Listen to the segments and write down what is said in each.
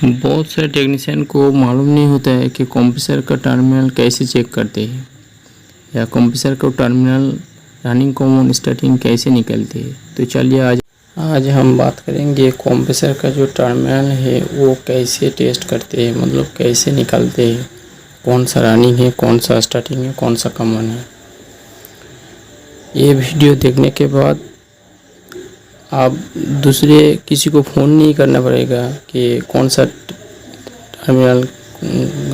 बहुत सारे टेक्नीशियन को मालूम नहीं होता है कि कंप्रेसर का टर्मिनल कैसे चेक करते हैं या कंप्रेसर का टर्मिनल रनिंग कॉमन स्टार्टिंग कैसे निकलते हैं। तो चलिए आज हम बात करेंगे कंप्रेसर का जो टर्मिनल है वो कैसे टेस्ट करते हैं, मतलब कैसे निकलते हैं, कौन सा रनिंग है, कौन सा स्टार्टिंग है, कौन सा कॉमन है। ये वीडियो देखने के बाद आप दूसरे किसी को फ़ोन नहीं करना पड़ेगा कि कौन सा टर्मिनल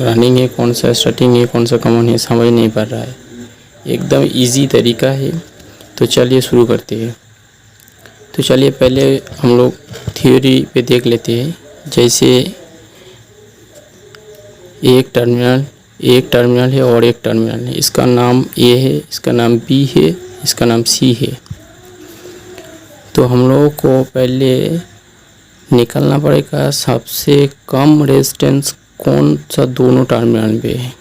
रनिंग है, कौन सा स्टार्टिंग है, कौन सा कॉमन है, समझ नहीं पड़ रहा है। एकदम इजी तरीका है। तो चलिए शुरू करते हैं। तो चलिए पहले हम लोग थ्योरी पे देख लेते हैं। जैसे एक टर्मिनल है और एक टर्मिनल है, इसका नाम ए है, इसका नाम बी है, इसका नाम सी है। तो हम लोगों को पहले निकलना पड़ेगा सबसे कम रेजिस्टेंस कौन सा दोनों टर्मिनल पे है।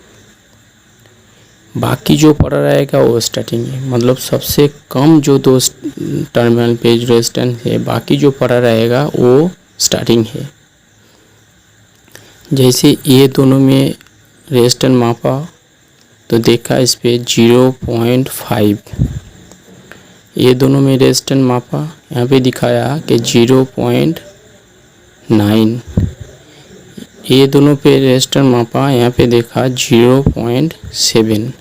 बाकी जो पड़ा रहेगा वो स्टार्टिंग है, मतलब सबसे कम जो दो टर्मिनल पे जो रेजिस्टेंस है, बाकी जो पड़ा रहेगा वो स्टार्टिंग है। जैसे ये दोनों में रेजिस्टेंस मापा तो देखा इस पे 0.5। ये दोनों में रेजिस्टेंस मापा, यहाँ पे दिखाया कि 0.9। ये दोनों पे रेजिस्टेंस मापा, यहाँ पे देखा 0.7।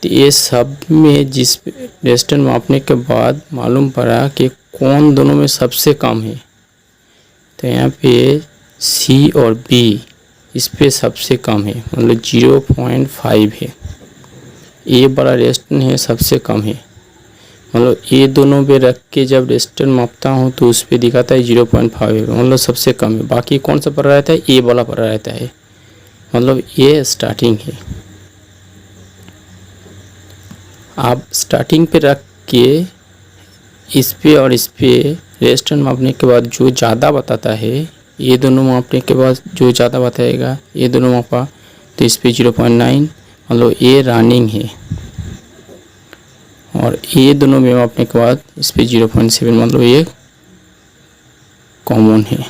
तो ये सब में जिस रेजिस्टेंस मापने के बाद मालूम पड़ा कि कौन दोनों में सबसे कम है। तो यहाँ पे सी और बी इस पे सबसे कम है, मतलब 0.5 है। ये बड़ा रेजिस्टेंस है, सबसे कम है, मतलब ये दोनों पे रख के जब रेजिस्टेंस मापता हूँ तो उस पे दिखाता है 0.5 है, मतलब सबसे कम है। बाकी कौन सा पड़ा रहता है, ए वाला पड़ा रहता है, मतलब ये स्टार्टिंग है। आप स्टार्टिंग पे रख के इस पे और इस पे रेजिस्टेंस मापने के बाद जो ज़्यादा बताता है, ये दोनों मापने के बाद जो ज़्यादा बताएगा, ये दोनों मापा तो इस पे 0.9, मतलब ये रनिंग है। और ये दोनों में मापने के बाद इस पे 0.7, मतलब ये कॉमन है।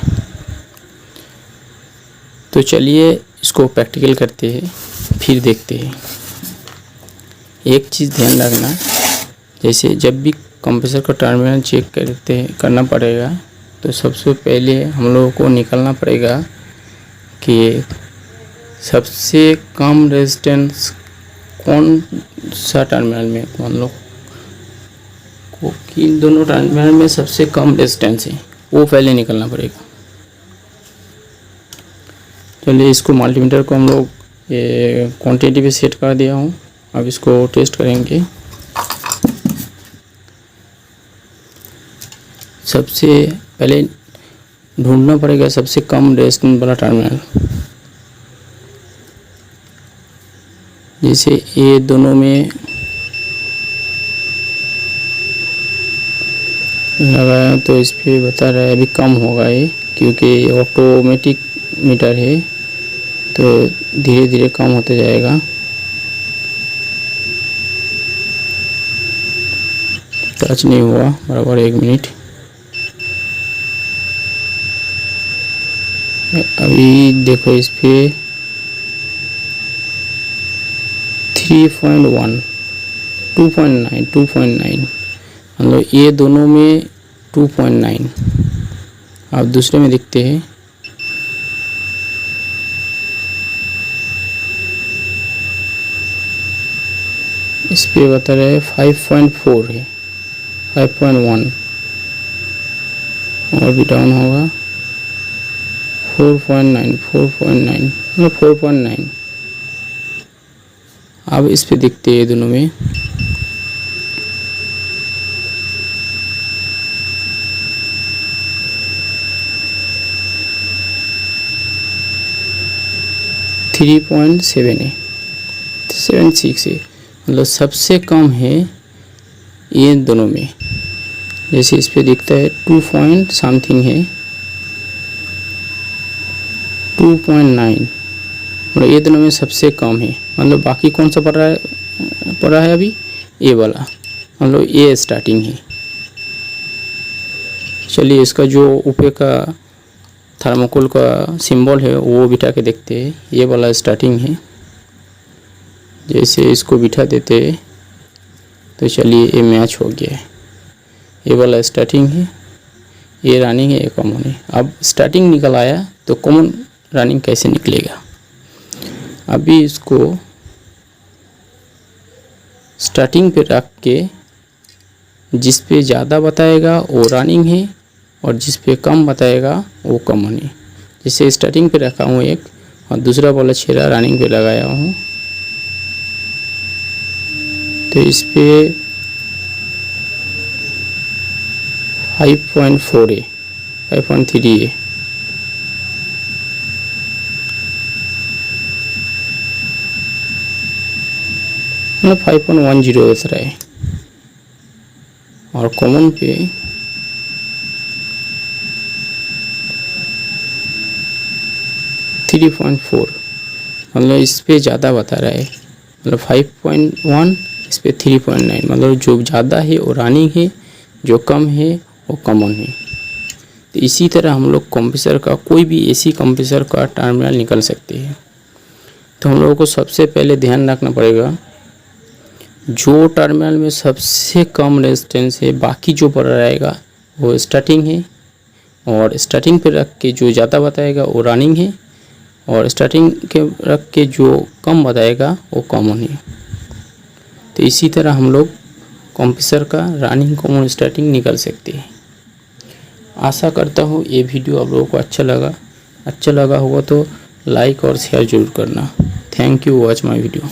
तो चलिए इसको प्रैक्टिकल करते हैं, फिर देखते हैं। एक चीज़ ध्यान रखना, जैसे जब भी कंप्रेसर का टर्मिनल चेक करना पड़ेगा तो सबसे पहले हम लोगों को निकलना पड़ेगा कि सबसे कम रेजिस्टेंस कौन सा टर्मिनल में, मतलब किन दोनों टर्मिनल में सबसे कम रेजिस्टेंस है, वो पहले निकलना पड़ेगा। चलिए इसको मल्टीमीटर को हम लोग ये क्वांटिटी पे सेट कर दिया हूँ। अब इसको टेस्ट करेंगे। सबसे पहले ढूंढना पड़ेगा सबसे कम रेजिस्टेंस वाला टर्मिनल। जैसे ये दोनों में लगाया तो इस पे बता रहा है अभी कम होगा ये, क्योंकि ऑटोमेटिक मीटर है तो धीरे धीरे कम होते जाएगा। टच नहीं हुआ बराबर 1 मिनट। अभी देखो इस पे 3.1, 2.9, मतलब ये दोनों में 2.9। अब दूसरे में देखते हैं। इस पे बता रहे 5.4 है, 5.1 और भी डाउन होगा 4.9, 4.9, मतलब 4.9। अब इस पे देखते हैं दोनों में। थ्री 3.7 है, 7.6 है, मतलब सबसे कम है ये दोनों में। जैसे इस पे दिखता है 2 पॉइंट समथिंग है, 2.9, मतलब ये दोनों में सबसे कम है। मतलब बाकी कौन सा पड़ रहा है अभी, ये वाला, मतलब ये स्टार्टिंग है। चलिए इसका जो ऊपर का थर्मोकोल का सिंबल है वो बिठा के देखते हैं। ये वाला स्टार्टिंग है, जैसे इसको बिठा देते हैं तो चलिए ये मैच हो गया है। ये वाला स्टार्टिंग है, ये रनिंग है, ये कॉमन है। अब स्टार्टिंग निकल आया तो कॉमन रनिंग कैसे निकलेगा। अभी इसको स्टार्टिंग पे रख के जिस पे ज़्यादा बताएगा वो रनिंग है और जिस पे कम बताएगा वो कॉमन है। जैसे स्टार्टिंग पे रखा हूँ एक और दूसरा वाला छेड़ा रनिंग पे लगाया हूँ, तो इस पे 5.4 है, 5.3 है। मतलब 5.10 बता रहा है और कॉमन पे 3.4, मतलब इस पे ज़्यादा बता रहा है। मतलब 5.1 इस पे 3.9, मतलब जो ज़्यादा है वो रनिंग है, जो कम है वो कॉमन है। तो इसी तरह हम लोग कंप्रेसर का कोई भी एसी कंप्रेसर का टर्मिनल निकल सकते हैं। तो हम लोगों को सबसे पहले ध्यान रखना पड़ेगा जो टर्मिनल में सबसे कम रेजिस्टेंस है, बाकी जो पड़ रहेगा वो स्टार्टिंग है, और स्टार्टिंग पे रख के जो ज़्यादा बताएगा वो रनिंग है, और स्टार्टिंग के रख के जो कम बताएगा वो कॉमन है। तो इसी तरह हम लोग कंप्रेसर का रनिंग, कॉमन, स्टार्टिंग निकल सकते हैं। आशा करता हूँ ये वीडियो आप लोगों को अच्छा लगा होगा तो लाइक और शेयर जरूर करना। Thank you watch my video.